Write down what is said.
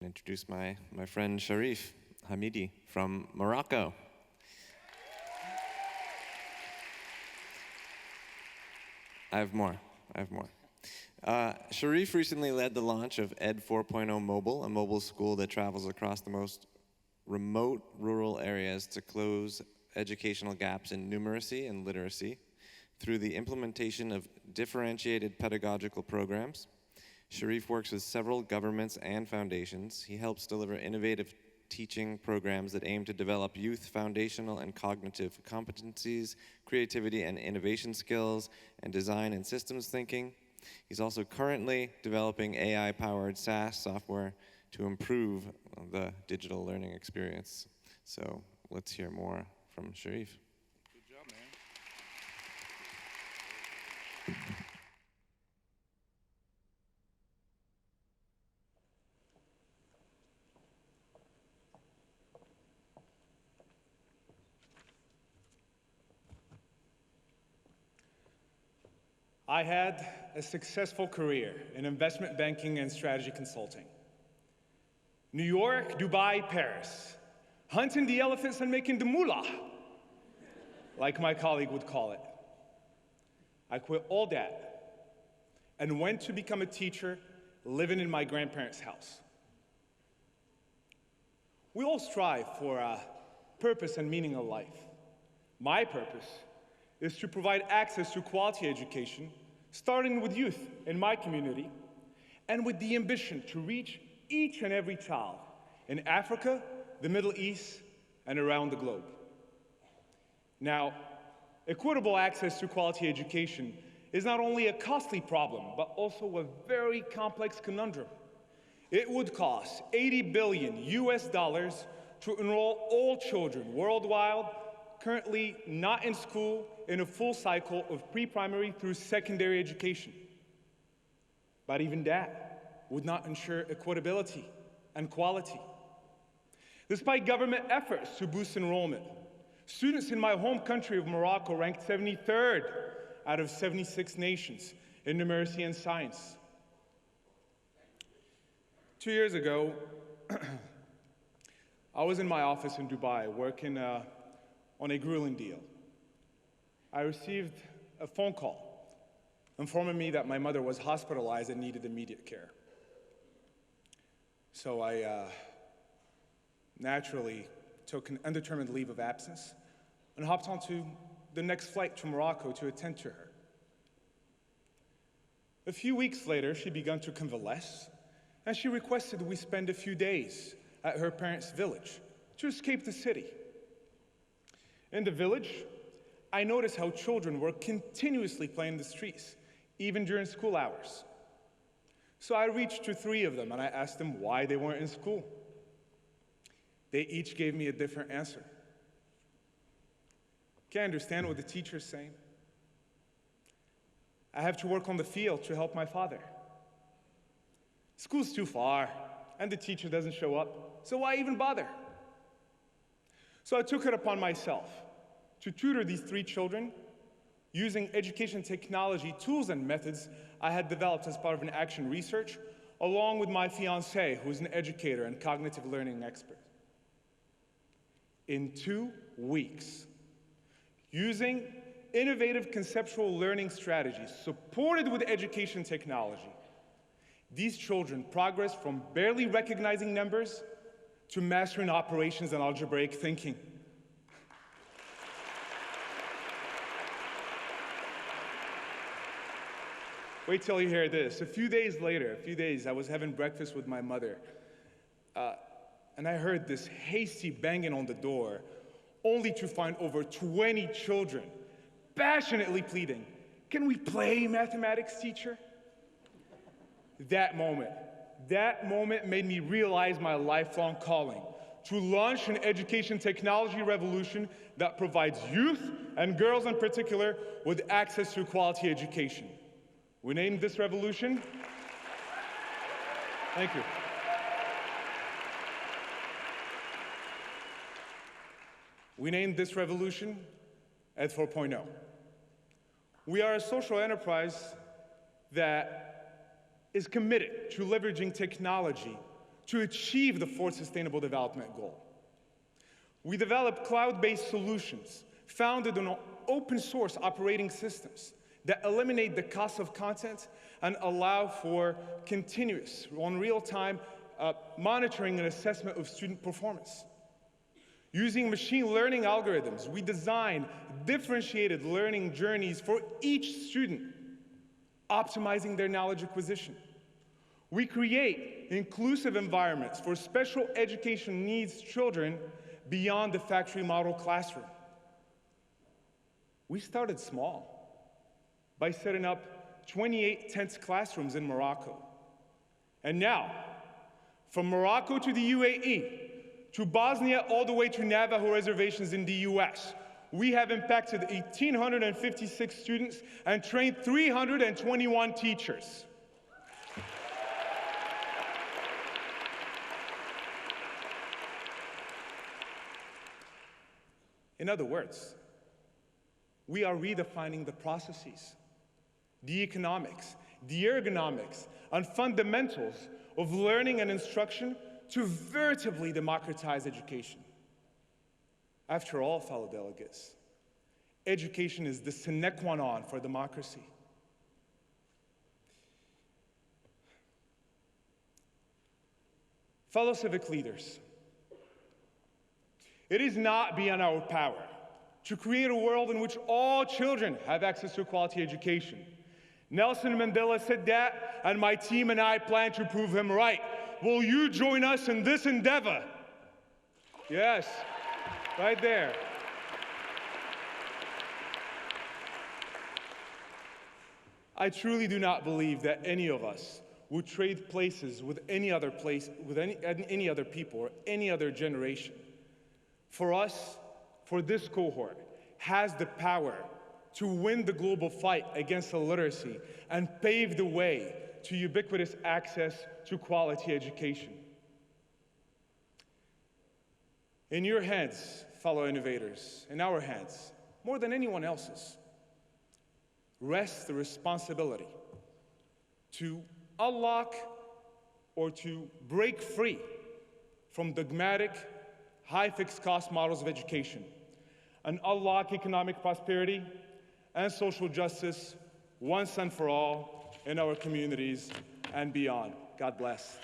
Introduce my friend Charif Hamidi from Morocco. I have more. Charif recently led the launch of Ed 4.0 Mobile, a mobile school that travels across the most remote rural areas to close educational gaps in numeracy and literacy through the implementation of differentiated pedagogical programs. Charif works with several governments and foundations. He helps deliver innovative teaching programs that aim to develop youth foundational and cognitive competencies, creativity and innovation skills, and design and systems thinking. He's also currently developing AI-powered SaaS software to improve the digital learning experience. So let's hear more from Charif. Good job, man. I had a successful career in investment banking and strategy consulting. New York, Dubai, Paris. Hunting the elephants and making the moolah, like my colleague would call it. I quit all that and went to become a teacher living in my grandparents' house. We all strive for a purpose and meaning in life. My purpose is to provide access to quality education, starting with youth in my community, and with the ambition to reach each and every child in Africa, the Middle East, and around the globe. Now, equitable access to quality education is not only a costly problem, but also a very complex conundrum. It would cost $80 billion to enroll all children worldwide currently not in school in a full cycle of pre-primary through secondary education. But even that would not ensure equitability and quality. Despite government efforts to boost enrollment, students in my home country of Morocco ranked 73rd out of 76 nations in numeracy and science. 2 years ago, I was in my office in Dubai working on a grueling deal. I received a phone call informing me that my mother was hospitalized and needed immediate care. So I naturally took an undetermined leave of absence and hopped onto the next flight to Morocco to attend to her. A few weeks later, she began to convalesce, and she requested we spend a few days at her parents' village to escape the city. In the village, I noticed how children were continuously playing in the streets, even during school hours. So I reached to 3 of them and I asked them why they weren't in school. They each gave me a different answer. Can't understand what the teacher's saying. I have to work on the field to help my father. School's too far, and the teacher doesn't show up, so why even bother? So I took it upon myself to tutor these 3 children using education technology tools and methods I had developed as part of an action research, along with my fiancée, who's an educator and cognitive learning expert. In 2 weeks, using innovative conceptual learning strategies supported with education technology, these children progressed from barely recognizing numbers to mastering operations and algebraic thinking. Wait till you hear this. A few days, I was having breakfast with my mother, and I heard this hasty banging on the door, only to find over 20 children passionately pleading, "Can we play mathematics, teacher?" That moment made me realize my lifelong calling to launch an education technology revolution that provides youth, and girls in particular, with access to quality education. We named this revolution. Thank you. We named this revolution Ed 4.0. We are a social enterprise that is committed to leveraging technology to achieve the fourth Sustainable Development Goal. We developed cloud-based solutions founded on open source operating systems that eliminate the cost of content and allow for continuous, real-time monitoring and assessment of student performance. Using machine learning algorithms, we design differentiated learning journeys for each student, optimizing their knowledge acquisition. We create inclusive environments for special education needs children beyond the factory model classroom. We started small by setting up 28 tense classrooms in Morocco. And now, from Morocco to the UAE, to Bosnia all the way to Navajo reservations in the US, we have impacted 1,856 students and trained 321 teachers. In other words, we are redefining the processes, the economics, the ergonomics, and fundamentals of learning and instruction to veritably democratize education. After all, fellow delegates, education is the sine qua non for democracy. Fellow civic leaders, it is not beyond our power to create a world in which all children have access to quality education. Nelson Mandela said that, and my team and I plan to prove him right. Will you join us in this endeavor? Yes, right there. I truly do not believe that any of us would trade places with any other people or any other generation. For us, for this cohort, has the power to win the global fight against illiteracy and pave the way to ubiquitous access to quality education. In your hands, fellow innovators, in our hands, more than anyone else's, rests the responsibility to unlock or to break free from dogmatic, high fixed cost models of education and unlock economic prosperity and social justice once and for all in our communities and beyond. God bless.